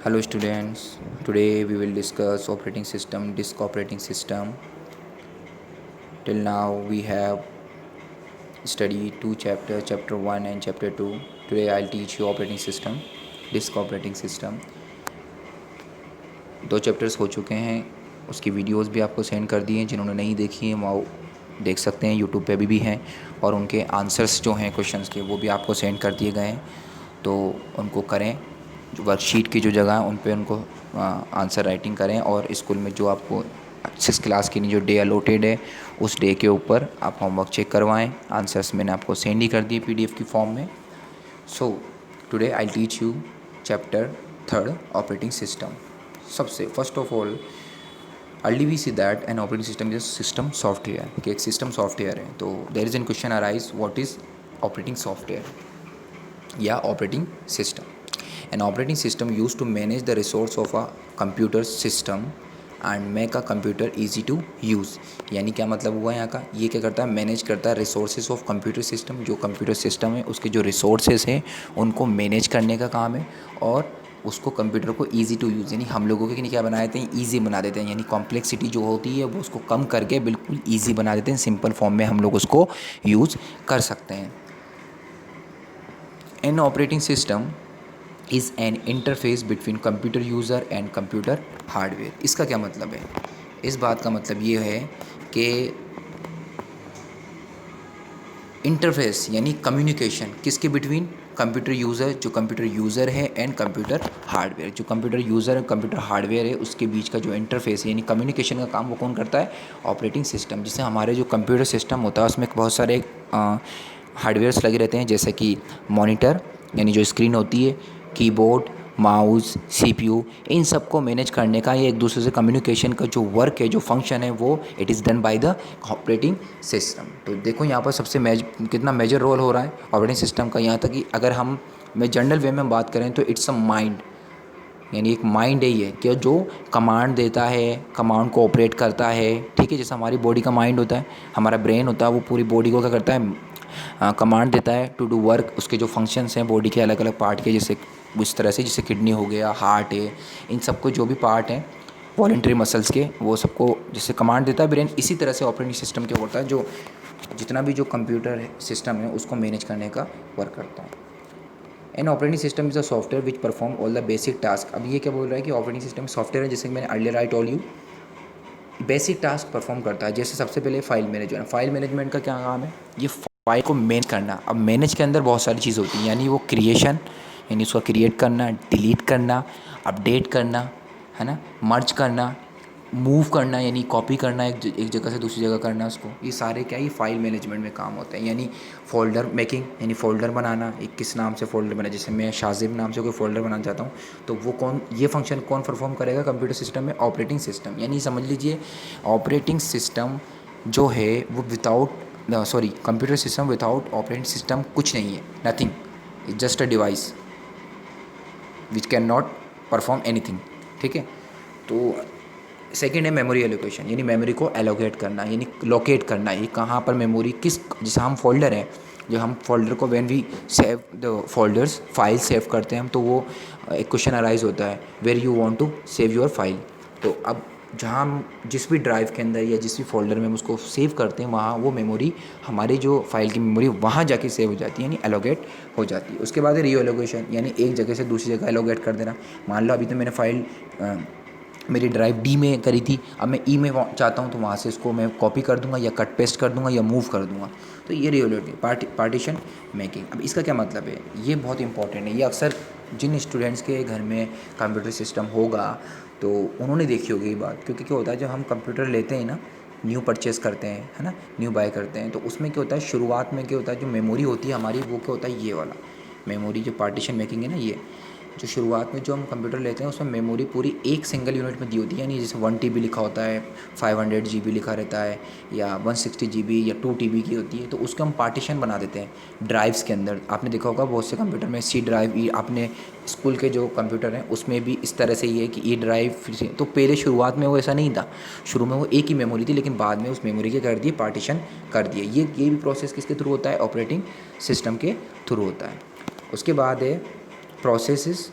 Hello students, today we will discuss operating system, disk operating system. Till now we have studied two chapters, chapter 1 and chapter 2. Today I'll teach you operating system, disk operating system. दो chapters हो चुके हैं, उसकी videos भी आपको send कर दी हैं। जिन्होंने नहीं देखी हैं वो देख सकते हैं, यूट्यूब पे भी हैं। और उनके आंसर्स जो हैं क्वेश्चंस के वो भी आपको सेंड कर दिए गए हैं, तो उनको करें। जो वर्कशीट की जो जगह है उन पे उनको आंसर राइटिंग करें। और स्कूल में जो आपको 6 क्लास की जो डे अलॉटेड है उस डे के ऊपर आप होमवर्क चेक करवाएं। आंसर्स मैंने आपको सेंड ही कर दिए PDF की फॉर्म में। So today I teach you chapter 3 operating system. सबसे first of all early we see that an operating system is system software, कि एक सिस्टम सॉफ्टवेयर है। तो there is an question arise, what is operating software या operating system? An operating system use to manage the resource of a computer system and make a computer easy to use. यानी क्या मतलब हुआ यहाँ का? ये क्या करता है? मैनेज करता है रिसोर्सेज ऑफ कंप्यूटर सिस्टम। जो कंप्यूटर सिस्टम है उसके जो रिसोर्सेज हैं उनको मैनेज करने का काम है, और उसको कंप्यूटर को ईजी टू यूज़, यानी हम लोगों के लिए क्या बना देते हैं? ईजी बना देते हैं। यानी कॉम्प्लेक्सिटी जो होती है वो उसको कम करके बिल्कुल ईजी बना देते हैं। सिंपल फॉर्म में हम लोग उसको यूज़ कर सकते हैं। N operating system is an interface between computer user and computer hardware. इसका क्या मतलब है? इस बात का मतलब ये है कि इंटरफेस यानी कम्युनिकेशन किसके बिटवीन? कंप्यूटर यूज़र, जो कंप्यूटर यूज़र है, एंड कंप्यूटर हार्डवेयर, जो कंप्यूटर यूज़र और कंप्यूटर हार्डवेयर है उसके बीच का जो इंटरफेस है यानी कम्युनिकेशन का काम वो कौन करता है? Operating system. जिससे हमारे जो कंप्यूटर सिस्टम होता है उसमें बहुत सारे हार्डवेयर्स लगे रहते हैं, जैसे कि मॉनिटर यानी जो स्क्रीन होती है, कीबोर्ड, माउस, CPU, इन सब को मैनेज करने का, ये एक दूसरे से कम्युनिकेशन का जो वर्क है, जो फंक्शन है, वो it is done by the operating system. तो देखो यहाँ पर सबसे कितना मेजर रोल हो रहा है ऑपरेटिंग सिस्टम का। यहाँ तक कि अगर हम मैं जनरल वे में बात करें तो इट्स अ माइंड, यानी एक माइंड है ये, कि जो कमांड देता है, कमांड को ऑपरेट करता है। ठीक है, जैसे हमारी बॉडी का माइंड होता है, हमारा ब्रेन होता है, वो पूरी बॉडी को क्या करता है? कमांड देता है टू डू वर्क। उसके जो फंक्शंस हैं बॉडी के अलग अलग पार्ट के, जैसे इस तरह से, जैसे किडनी हो गया, हार्ट है, इन सबको जो भी पार्ट हैं वॉलेंट्री मसल्स के, वो सबको जैसे कमांड देता है ब्रेन, इसी तरह से ऑपरेटिंग सिस्टम क्या होता है, जो जितना भी जो कंप्यूटर सिस्टम है उसको मैनेज करने का वर्क करता है। N operating system is a software which perform all the basic task. अब ये क्या बोल रहा है कि ऑपरेटिंग सिस्टम सॉफ्टवेयर है, जैसे कि मैंने earlier I told you, basic task perform करता है। जैसे सबसे पहले फाइल मैनेजमेंट। फाइल मैनेजमेंट का क्या काम है? ये फाइल को मैनेज करना। अब मैनेज के अंदर बहुत सारी चीज़ होती हैं, यानी वो क्रिएशन, यानी उसका क्रिएट करना, डिलीट करना, अपडेट करना, है ना, मर्ज करना, मूव करना यानी कॉपी करना, एक जगह से दूसरी जगह करना उसको, ये सारे क्या ही फाइल मैनेजमेंट में काम होते हैं। यानी फ़ोल्डर मेकिंग, यानी फ़ोल्डर बनाना, एक किस नाम से फ़ोल्डर बना, जैसे मैं शाजिब नाम से कोई फ़ोल्डर बनाना चाहता हूँ, तो वो कौन, ये फंक्शन कौन परफॉर्म करेगा कंप्यूटर सिस्टम में? Operating system. यानी समझ लीजिए ऑपरेटिंग सिस्टम जो है वो computer system without operating system कुछ नहीं है, nothing, is just a device which can not perform anything. ठीक है, तो सेकेंड है मेमोरी एलोकेशन, यानी मेमोरी को एलोकेट करना, यानी लोकेट करना, ये कहाँ पर मेमोरी किस, जैसे हम फोल्डर है, जो हम फोल्डर को when we save the folders, file save करते हैं हम, तो वो एक क्वेश्चन अराइज होता है, where you want to save your file. तो अब जहाँ हम जिस भी ड्राइव के अंदर या जिस भी फोल्डर में हम उसको सेव करते हैं, वहाँ वो मेमोरी, हमारी जो फाइल की मेमोरी वहाँ जाके सेव हो जाती है, यानी एलोकेट हो जाती है। उसके बाद है रीएलोकेशन, यानी एक जगह से दूसरी जगह एलोकेट कर देना। मान लो अभी तो मैंने फाइल मेरी ड्राइव डी में करी थी, अब मैं ई में चाहता हूँ, तो वहाँ से इसको मैं कॉपी कर दूंगा या कट पेस्ट कर दूंगा या मूव कर दूंगा। तो ये रियोलिटी पार्टीशन मेकिंग। अब इसका क्या मतलब है? ये बहुत इंपॉर्टेंट है। ये अक्सर जिन स्टूडेंट्स के घर में कंप्यूटर सिस्टम होगा तो उन्होंने देखी होगी ये बात, क्योंकि क्या होता है जब हम कंप्यूटर लेते हैं ना, न्यू परचेस करते हैं, है ना, न्यू बाय करते हैं, तो उसमें क्या होता है, शुरुआत में क्या होता है, जो मेमोरी होती है हमारी, वो क्या होता है, ये वाला मेमोरी, जो पार्टीशन मेकिंग है ना, ये जो शुरुआत में जो हम कंप्यूटर लेते हैं उसमें मेमोरी पूरी एक सिंगल यूनिट में दी होती है, यानी जैसे 1 TB लिखा होता है, 500 GB लिखा रहता है, या 160 GB या 2 TB की होती है, तो उसको हम पार्टीशन बना देते हैं ड्राइव्स के अंदर। आपने देखा होगा बहुत से कंप्यूटर में C ड्राइव, आपने स्कूल के जो कंप्यूटर हैं उसमें भी इस तरह से ये है कि E ड्राइव। तो पहले शुरुआत में वो ऐसा नहीं था, शुरू में वो एक ही मेमोरी थी, लेकिन बाद में उस मेमोरी के कर दिए पार्टीशन कर दिए। ये भी प्रोसेस किसके थ्रू होता है? ऑपरेटिंग सिस्टम के थ्रू होता है। उसके बाद है प्रोसेसेस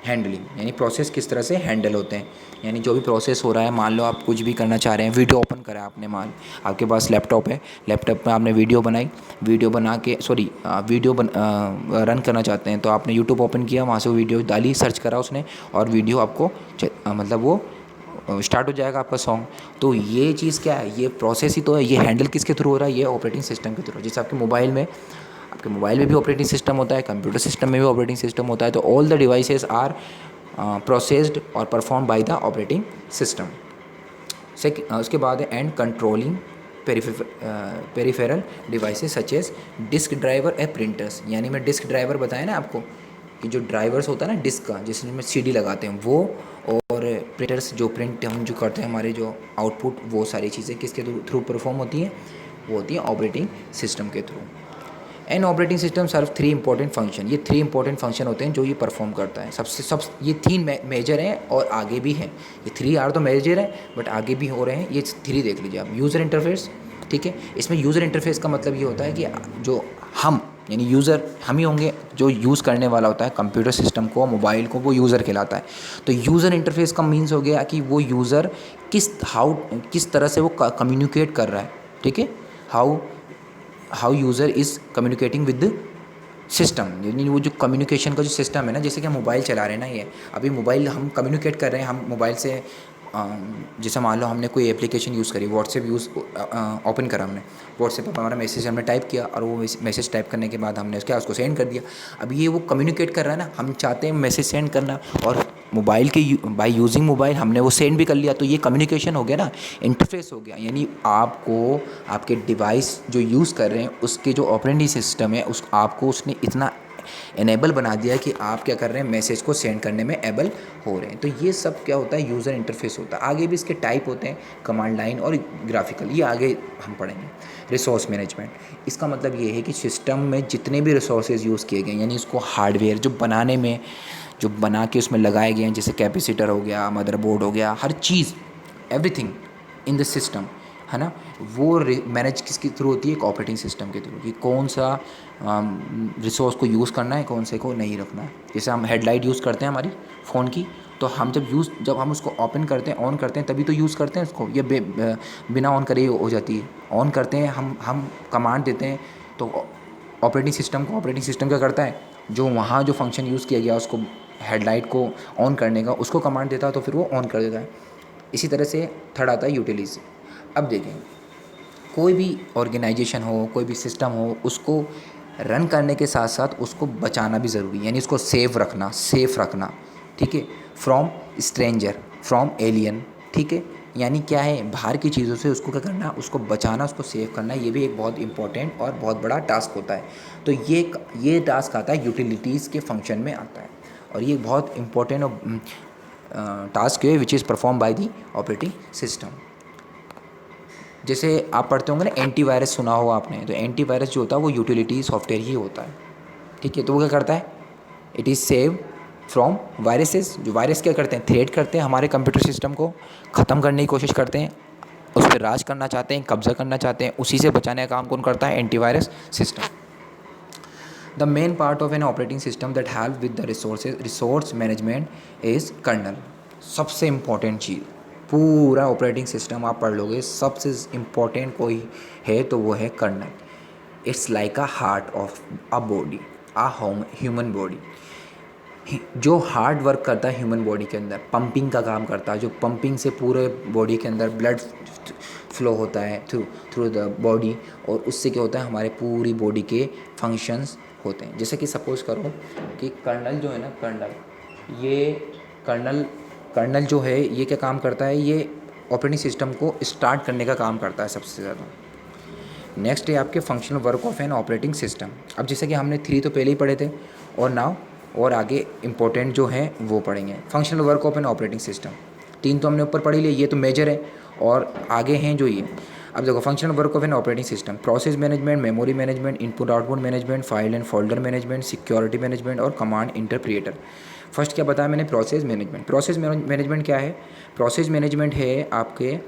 हैंडलिंग यानी प्रोसेस किस तरह से हैंडल होते हैं, यानी जो भी प्रोसेस हो रहा है, मान लो आप कुछ भी करना चाह रहे हैं, वीडियो ओपन करा आपने, मान आपके पास लैपटॉप है, लैपटॉप में आपने वीडियो बनाई, वीडियो बना के रन करना चाहते हैं, तो आपने यूट्यूब ओपन किया, वहाँ से वीडियो डाली, सर्च करा उसने, और वीडियो आपको मतलब वो स्टार्ट हो जाएगा आपका सॉन्ग। तो ये चीज़ क्या है, ये प्रोसेस ही तो है। ये हैंडल किसके थ्रू हो रहा है, ये ऑपरेटिंग सिस्टम के थ्रू। जैसे आपके मोबाइल में भी ऑपरेटिंग सिस्टम होता है, कंप्यूटर सिस्टम में भी ऑपरेटिंग सिस्टम होता है। तो all the devices are processed और perform by the operating system. उसके बाद है and controlling peripheral devices such as disk driver a printers. यानी मैं डिस्क ड्राइवर बताया ना आपको कि जो ड्राइवर्स होता है ना डिस्क का, जिसमें सीडी लगाते हैं वो, और प्रिंटर्स जो प्रिंट हम जो करते हैं हमारे जो आउटपुट, वो सारी चीज़ें किसके थ्रू परफॉर्म होती हैं, वो होती हैं ऑपरेटिंग सिस्टम के through. An operating system serve 3 important function. ये 3 इंपॉर्टेंट फंक्शन होते हैं जो ये परफॉर्म करता है। ये 3 मेजर हैं और आगे भी हैं। ये 3 आर तो मेजर हैं बट आगे भी हो रहे हैं। ये 3 देख लीजिए आप। यूज़र इंटरफेस, ठीक है। इसमें यूज़र इंटरफेस का मतलब ये होता है कि जो हम यानी यूज़र हम ही होंगे, जो यूज़ करने वाला होता है कंप्यूटर सिस्टम को, मोबाइल को, वो यूज़र कहलाता है। तो यूज़र इंटरफेस का मीन्स हो गया कि वो यूज़र किस तरह से वो कम्युनिकेट कर रहा है, ठीक है। How user is communicating with system, यानी वो जो कम्युनिकेशन का जो सिस्टम है ना, जैसे कि हम मोबाइल चला रहे हैं ना, ये अभी मोबाइल हम कम्युनिकेट कर रहे हैं, हम मोबाइल से जैसे मान लो हमने कोई एप्लीकेशन यूज़ करी, व्हाट्सएप ओपन करा हमने, व्हाट्सएप पर हमारा मैसेज हमने टाइप किया, और वो मैसेज टाइप करने के बाद हमने उसको सेंड कर दिया। अब ये वो कम्युनिकेट कर रहा है ना, हम चाहते हैं मैसेज सेंड करना, और मोबाइल के बाय यूजिंग मोबाइल हमने वो सेंड भी कर लिया। तो ये कम्युनिकेशन हो गया ना, इंटरफेस हो गया। यानी आपको आपके डिवाइस जो यूज़ कर रहे हैं उसके जो ऑपरेटिंग सिस्टम है आपको उसने इतना इनेबल बना दिया कि आप क्या कर रहे हैं, मैसेज को सेंड करने में एबल हो रहे हैं। तो ये सब क्या होता है, यूज़र इंटरफेस होता है। आगे भी इसके टाइप होते हैं, कमांड लाइन और ग्राफिकल, ये आगे हम पढ़ेंगे। रिसोर्स मैनेजमेंट, इसका मतलब ये है कि सिस्टम में जितने भी रिसोर्सेज यूज़ किए गए, यानी इसको हार्डवेयर जो बना के उसमें लगाए गए हैं, जैसे कैपेसिटर हो गया, मदरबोर्ड हो गया, हर चीज़, एवरीथिंग इन द सिस्टम, है ना, वो मैनेज किसके थ्रू होती है, एक ऑपरेटिंग सिस्टम के थ्रू, कि कौन सा रिसोर्स को यूज़ करना है, कौन से को नहीं रखना है। जैसे हम हेडलाइट यूज़ करते हैं हमारी फ़ोन की, तो हम जब हम उसको ओपन करते हैं, ऑन करते हैं, तभी तो यूज़ करते हैं उसको, या बिना ऑन करे हो जाती है। ऑन करते हैं हम कमांड देते हैं, तो ऑपरेटिंग सिस्टम क्या करता है, जो वहाँ जो फंक्शन यूज़ किया गया उसको, हेडलाइट को ऑन करने का, उसको कमांड देता है, तो फिर वो ऑन कर देता है। इसी तरह से थर्ड आता है यूटिलिटी। अब देखें, कोई भी ऑर्गेनाइजेशन हो, कोई भी सिस्टम हो, उसको रन करने के साथ साथ उसको बचाना भी ज़रूरी है, यानी उसको सेफ रखना, ठीक है। फ्रॉम स्ट्रेंजर, फ्रॉम एलियन, ठीक है। यानी क्या है, बाहर की चीज़ों से उसको क्या करना, उसको बचाना, उसको सेव करना, ये भी एक बहुत इंपॉर्टेंट और बहुत बड़ा टास्क होता है। तो ये टास्क आता है यूटिलिटीज़ के फंक्शन में आता है, और ये बहुत इंपॉर्टेंट टास्क है which is perform by the operating system. जैसे आप पढ़ते होंगे ना, एंटीवायरस सुना हो आपने, तो एंटीवायरस जो होता है वो यूटिलिटी सॉफ्टवेयर ही होता है, ठीक है। तो वो क्या करता है, it is save from viruses. जो वायरस क्या करते हैं, थ्रेट करते हैं हमारे कंप्यूटर सिस्टम को, ख़त्म करने की कोशिश करते हैं, उस पर राज करना चाहते हैं, कब्जा करना चाहते हैं, उसी से बचाने का काम कौन करता है, antivirus system. The main part of an operating system that help with the resource management is kernel. सबसे इम्पॉर्टेंट चीज़, पूरा ऑपरेटिंग सिस्टम आप पढ़ लोगे, सबसे इम्पॉर्टेंट कोई है तो वो है kernel. It's like a heart of a body, human body. जो हार्ड वर्क करता है ह्यूमन बॉडी के अंदर, पंपिंग का काम करता है, जो पंपिंग से पूरे बॉडी के अंदर ब्लड फ्लो होता है थ्रू द बॉडी, और उससे क्या होता है, हमारे पूरी बॉडी के फंक्शंस होते हैं। जैसे कि सपोज़ करो कि कर्नल जो है ना, कर्नल जो है ये क्या काम करता है, ये ऑपरेटिंग सिस्टम को स्टार्ट करने का काम करता है सबसे ज़्यादा। नेक्स्ट है आपके functional work of an operating system. अब जैसे कि हमने 3 तो पहले ही पढ़े थे, और आगे इम्पोर्टेंट जो है वो पढ़ेंगे। Functional work of an operating system 3 तो हमने ऊपर पढ़ ही लिए, ये तो मेजर है, और आगे हैं जो ये। अब देखो, functional work of an operating system, process management, memory management, input output management, file and folder management, security management और कमांड इंटरप्रिएटर। फर्स्ट क्या बताया मैंने, प्रोसेस मैनेजमेंट। प्रोसेस मैनेजमेंट क्या है, प्रोसेस मैनेजमेंट है आपके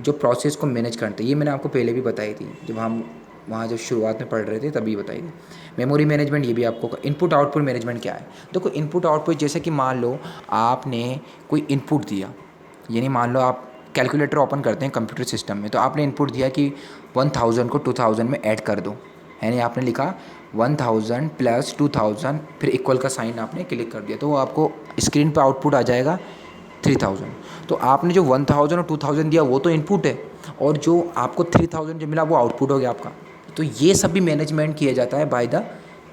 जो प्रोसेस को मैनेज करते हैं। ये मैंने आपको पहले भी बताई थी, जब हम वहाँ जब शुरुआत में पढ़ रहे थे तभी बताई थी। मेमोरी मैनेजमेंट ये भी आपको, इनपुट आउटपुट मैनेजमेंट क्या है? देखो इनपुट आउटपुट जैसे कि मान लो आपने कोई इनपुट दिया, यानी मान लो आप कैलकुलेटर ओपन करते हैं कंप्यूटर सिस्टम में, तो आपने इनपुट दिया कि 1000 को 2000 में ऐड कर दो, यानी आपने लिखा 1000 प्लस 2000 फिर इक्वल का साइन आपने क्लिक कर दिया, तो वो आपको स्क्रीन पर आउटपुट आ जाएगा 3000। तो आपने जो 1000 और 2000 दिया वो तो इनपुट है, और जो आपको 3000 जो मिला वो आउटपुट हो गया आपका। तो ये सब भी मैनेजमेंट किया जाता है बाय द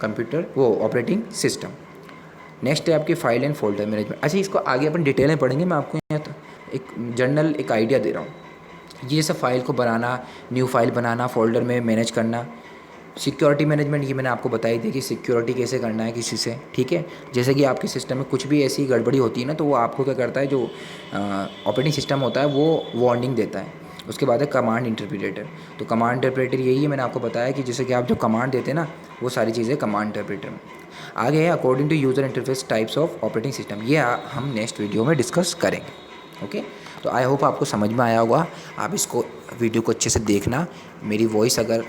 कंप्यूटर, वो ऑपरेटिंग सिस्टम। नेक्स्ट है आपकी फाइल एंड फोल्डर मैनेजमेंट। अच्छा, इसको आगे अपन डिटेल में पढ़ेंगे, मैं आपको यहाँ तो एक जनरल एक आइडिया दे रहा हूँ। ये सब फाइल को बनाना, न्यू फाइल बनाना, फोल्डर में मैनेज करना। सिक्योरिटी मैनेजमेंट ये मैंने आपको बताई थी कि सिक्योरिटी कैसे करना है किसी से, ठीक है। जैसे कि आपके सिस्टम में कुछ भी ऐसी गड़बड़ी होती है ना, तो वो आपको क्या करता है, जो ऑपरेटिंग सिस्टम होता है वो वार्निंग देता है। उसके बाद है कमांड इंटरप्रेटर। तो कमांड इंटरप्रेटर यही है, मैंने आपको बताया कि जैसे कि आप जो कमांड देते हैं ना, वो सारी चीज़ें कमांड इंटरप्रेटर में। आगे है according to user interface types of operating system, ये हम नेक्स्ट वीडियो में डिस्कस करेंगे। ओके, तो आई होप आपको समझ में आया होगा। आप इसको वीडियो को अच्छे से देखना। मेरी वॉइस अगर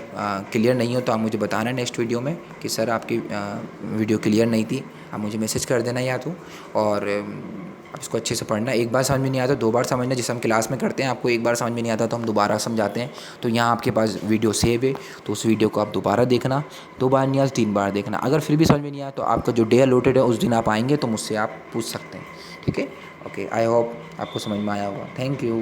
क्लियर नहीं हो तो आप मुझे बताना नेक्स्ट वीडियो में कि सर आपकी वीडियो क्लियर नहीं थी, आप मुझे मैसेज कर देना या तो। और आप इसको अच्छे से पढ़ना। एक बार समझ में नहीं आता 2 बार समझना, जैसे हम क्लास में करते हैं। आपको एक बार समझ में नहीं आता तो हम दोबारा समझाते हैं। तो यहाँ आपके पास वीडियो सेव है, तो उस वीडियो को आप दोबारा देखना, 2 बार नहीं आता 3 बार देखना। अगर फिर भी समझ में नहीं आया तो आपका जो डे अलॉटेड है उस दिन आप आएंगे तो मुझसे आप पूछ सकते हैं, ठीक है। ओके, आई होप आपको समझ में आया होगा। Thank you.